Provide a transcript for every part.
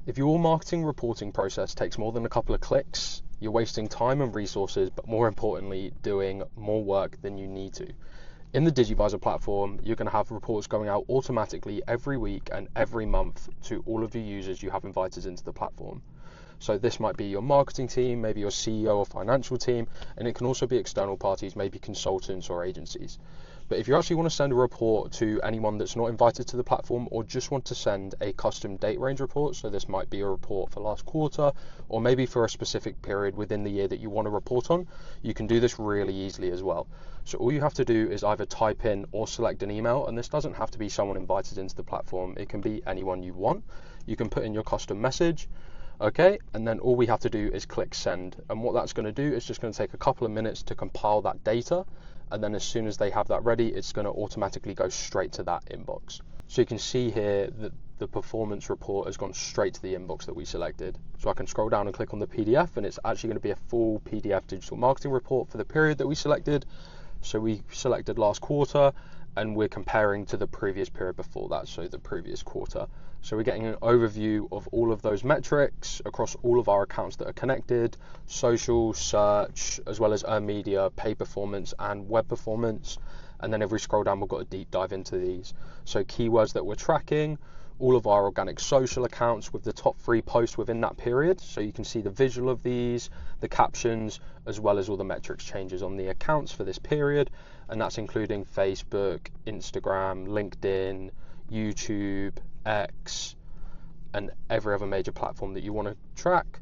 If your marketing reporting process takes more than a couple of clicks, you're wasting time and resources, but more importantly, doing more work than you need to. In the Digivizer platform, you're going to have reports going out automatically every week and every month to all of your users you have invited into the platform. So this might be your marketing team, maybe your CEO or financial team, and it can also be external parties, maybe consultants or agencies. But if you actually want to send a report to anyone that's not invited to the platform, or just want to send a custom date range report, so this might be a report for last quarter, or maybe for a specific period within the year that you want to report on, you can do this really easily as well. So all you have to do is either type in or select an email, and this doesn't have to be someone invited into the platform, it can be anyone you want. You can put in your custom message, okay, and then all we have to do is click send. And what that's going to do is just going to take a couple of minutes to compile that data, and then as soon as they have that ready, it's going to automatically go straight to that inbox. So you can see here that the performance report has gone straight to the inbox that we selected. So I can scroll down and click on the PDF, and it's actually going to be a full PDF digital marketing report for the period that we selected. So we selected last quarter, and we're comparing to the previous period before that, so the previous quarter. So we're getting an overview of all of those metrics across all of our accounts that are connected, social, search, as well as earned media, paid performance, and web performance. And then if we scroll down, we've got a deep dive into these. So keywords that we're tracking, all of our organic social accounts with the top 3 posts within that period. So you can see the visual of these, the captions, as well as all the metrics changes on the accounts for this period. And that's including Facebook, Instagram, LinkedIn, YouTube, X, and every other major platform that you want to track.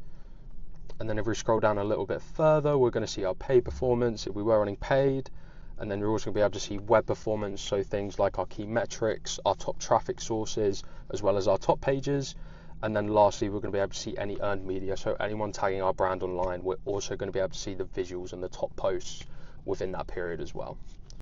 And then if we scroll down a little bit further, we're going to see our paid performance if we were running paid. And then you're also going to be able to see web performance, so things like our key metrics, our top traffic sources, as well as our top pages. And then lastly, we're going to be able to see any earned media. So anyone tagging our brand online, we're also going to be able to see the visuals and the top posts within that period as well.